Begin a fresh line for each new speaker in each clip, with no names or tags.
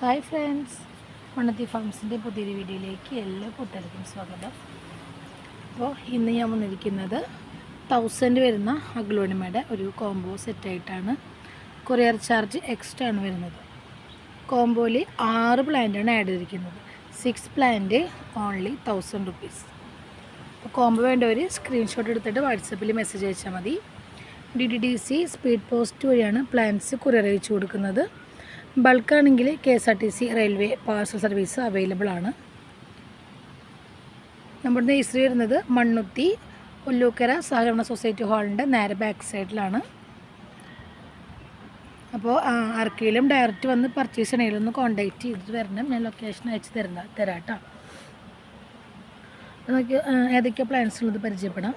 Hi friends, Mannuthy ഫാംസിൻ്റെ പുതിയൊരു വീഡിയോയിലേക്ക് എല്ലാ കൂട്ടുകാർക്കും സ്വാഗതം. അപ്പോൾ ഇന്ന് ഞാൻ വന്നിരിക്കുന്നത് 1000 വരുന്ന അഗ്ലോണിമയുടെ ഒരു കോംബോ സെറ്റായിട്ടാണ്. കൊറിയർ ചാർജ് എക്സ്ട്രാ ആണ് വരുന്നത്. കോംബോയിൽ 6 പ്ലാന്റാണ് ആഡ് ചെയ്തിരിക്കുന്നത്. 6 പ്ലാന്റ് ഓൺലി 1000 റുപ്പീസ്. അപ്പോൾ കോംബോ വേണ്ടവർ സ്ക്രീൻഷോട്ട് എടുത്തിട്ട് വാട്സപ്പിൽ മെസ്സേജ് അയച്ചാൽ മതി. DTDC സ്പീഡ് പോസ്റ്റ് വഴിയാണ് പ്ലാന്റ്സ് കൊറിയർ അയച്ചു കൊടുക്കുന്നത്. ബൾക്കാണെങ്കിൽ KSRTC railway parcel service available ആണ്. നമ്മുടെ നഴ്സറി വരുന്നത് മണ്ണുത്തി ഒല്ലൂക്കര സഹകരണ സൊസൈറ്റി ഹാളിൻ്റെ നേരെ ബാക്ക് സൈഡിലാണ്. അപ്പോൾ ആർക്കെങ്കിലും ഡയറക്റ്റ് വന്ന് പർച്ചേസ് ചെയ്യണമെങ്കിൽ ഒന്ന് കോൺടാക്റ്റ് ചെയ്തിട്ട് വരണം. ഞാൻ ലൊക്കേഷൻ അയച്ച് തരാം കേട്ടോ. നമുക്ക് ഏതൊക്കെ പ്ലാന്റ്സ് ഉള്ളത് പരിചയപ്പെടാം.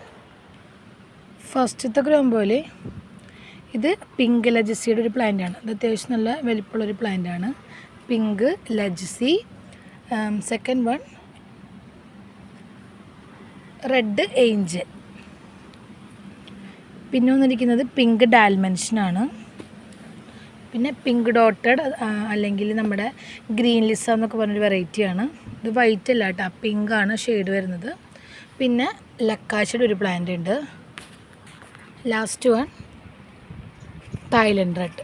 ഫസ്റ്റത്തെ ഗ്രോംബോയിൽ ഇത് പിങ്ക് ലജസിയുടെ ഒരു പ്ലാന്റാണ്. ഇത് അത്യാവശ്യം നല്ല വലിപ്പമുള്ളൊരു പ്ലാന്റാണ്. Pink legacy. Second one red angel. പിന്നെ വന്നിരിക്കുന്നത് പിങ്ക് ഡാൽമെൻഷനാണ്. പിന്നെ പിങ്ക് ഡോട്ടഡ് അല്ലെങ്കിൽ നമ്മുടെ ഗ്രീൻ ലിസ എന്നൊക്കെ പറഞ്ഞൊരു വെറൈറ്റിയാണ്. ഇത് വൈറ്റ് അല്ല കേട്ടോ, പിങ്കാണ് ഷെയ്ഡ് വരുന്നത്. പിന്നെ ലക്കാശയുടെ ഒരു പ്ലാന്റ് ഉണ്ട്. Last one Thailand red.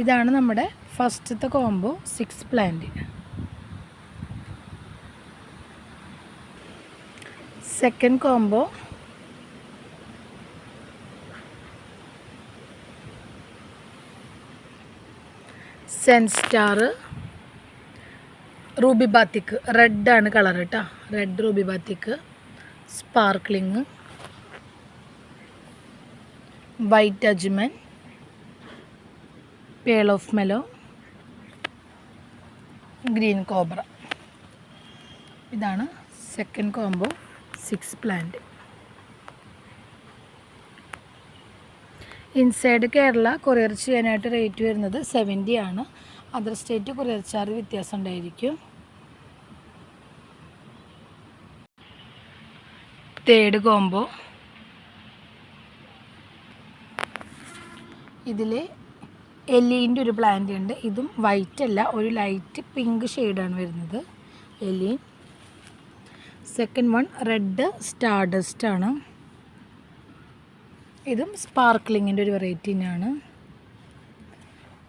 ഇതാണ് നമ്മുടെ ഫസ്റ്റത്തെ കോംബോ 6 പ്ലാന്റ്. സെക്കൻഡ് കോംബോ സെൻസ്റ്റാർ റൂബി ബാത്തിക്ക്. റെഡാണ് കളർ കേട്ടോ, റെഡ് റൂബി ബാത്തിക്ക്. സ്പാർക്ലിങ് വൈറ്റ് അജ്മൻ, പേൾ ഓഫ് മെലോ, ഗ്രീൻ കോബ്ര. ഇതാണ് second combo 6 plant. Inside Kerala courier ചെയ്യാനായിട്ട് റേറ്റ് വരുന്നത് 70 ആണ്. അതർ സ്റ്റേറ്റ് കൊറിയർ ചാർജ് വ്യത്യാസം ഉണ്ടായിരിക്കും. തേർഡ് കോംബോ ഇതിൽ എലീൻ്റെ ഒരു പ്ലാന്റ് ഉണ്ട്. ഇതും വൈറ്റ് അല്ല, ഒരു ലൈറ്റ് പിങ്ക് ഷെയ്ഡാണ് വരുന്നത് Eileen. Second one red stardust ആണ്. ഇതും സ്പാർക്ലിങ്ങിൻ്റെ ഒരു വെറൈറ്റി തന്നെയാണ്.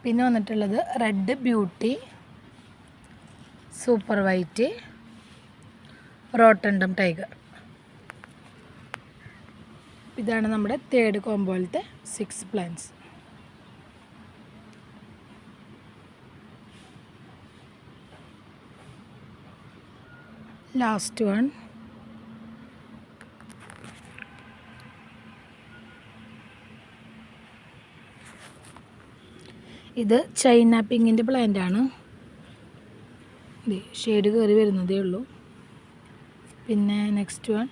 പിന്നെ വന്നിട്ടുള്ളത് റെഡ് ബ്യൂട്ടി, സൂപ്പർ വൈറ്റ്, റോട്ടണ്ടം ടൈഗർ. ഇതാണ് നമ്മുടെ തേർഡ് കോംബോയിലത്തെ 6 പ്ലാന്റ്സ്. ലാസ്റ്റ് വൺ ഇത് ചൈന പിങ്കിൻ്റെ പ്ലാന്റ് ആണ്. ഷെയ്ഡ് കയറി വരുന്നതേ ഉള്ളൂ. പിന്നെ നെക്സ്റ്റ് വൺ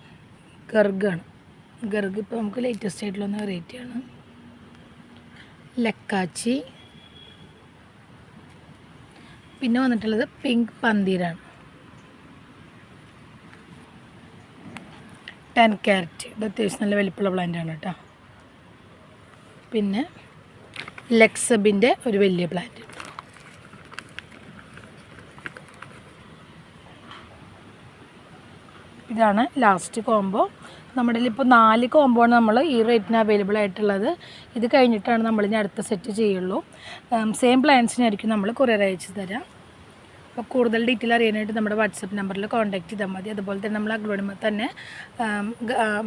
ഗർഗാണ്. ഗർഗ് ഇപ്പോൾ നമുക്ക് ലേറ്റസ്റ്റ് ആയിട്ടുള്ള വെറൈറ്റിയാണ്. ലക്കാച്ചി. പിന്നെ വന്നിട്ടുള്ളത് പിങ്ക് പന്തീരാണ്. 10 ക്യാരറ്റ്. ഇത് അത്യാവശ്യം നല്ല വലിപ്പമുള്ള പ്ലാന്റാണ് കേട്ടോ. പിന്നെ ലെക്സബിൻ്റെ ഒരു വലിയ പ്ലാന്റ്. ഇതാണ് ലാസ്റ്റ് കോംബോ. നമ്മുടെ ഇപ്പോൾ 4 കോംബോ ആണ് നമ്മൾ ഈ റേറ്റിന് അവൈലബിൾ ആയിട്ടുള്ളത്. ഇത് കഴിഞ്ഞിട്ടാണ് നമ്മൾ ഇനി അടുത്ത സെറ്റ് ചെയ്യുള്ളൂ. സെയിം പ്ലാൻസിനായിരിക്കും നമ്മൾ കൊറിയർ അയച്ചു തരാം. അപ്പോൾ കൂടുതൽ ഡീറ്റെയിൽ അറിയാനായിട്ട് നമ്മുടെ വാട്സപ്പ് നമ്പറിൽ കോൺടാക്ട് ചെയ്താൽ മതി. അതുപോലെ തന്നെ നമ്മൾ അഗ്ലോണിമ തന്നെ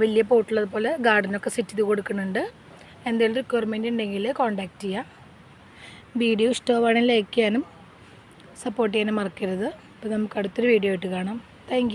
വലിയ പോട്ടുള്ളതുപോലെ ഗാർഡനൊക്കെ സെറ്റ് ചെയ്ത് കൊടുക്കുന്നുണ്ട്. എന്തെങ്കിലും റിക്വയർമെൻറ്റ് ഉണ്ടെങ്കിൽ കോൺടാക്ട് ചെയ്യാം. വീഡിയോ ഇഷ്ടമാണെങ്കിൽ ലൈക്ക് ചെയ്യാനും സപ്പോർട്ട് ചെയ്യാനും മറക്കരുത്. അപ്പോൾ നമുക്ക് അടുത്തൊരു വീഡിയോ ആയിട്ട് കാണാം. താങ്ക്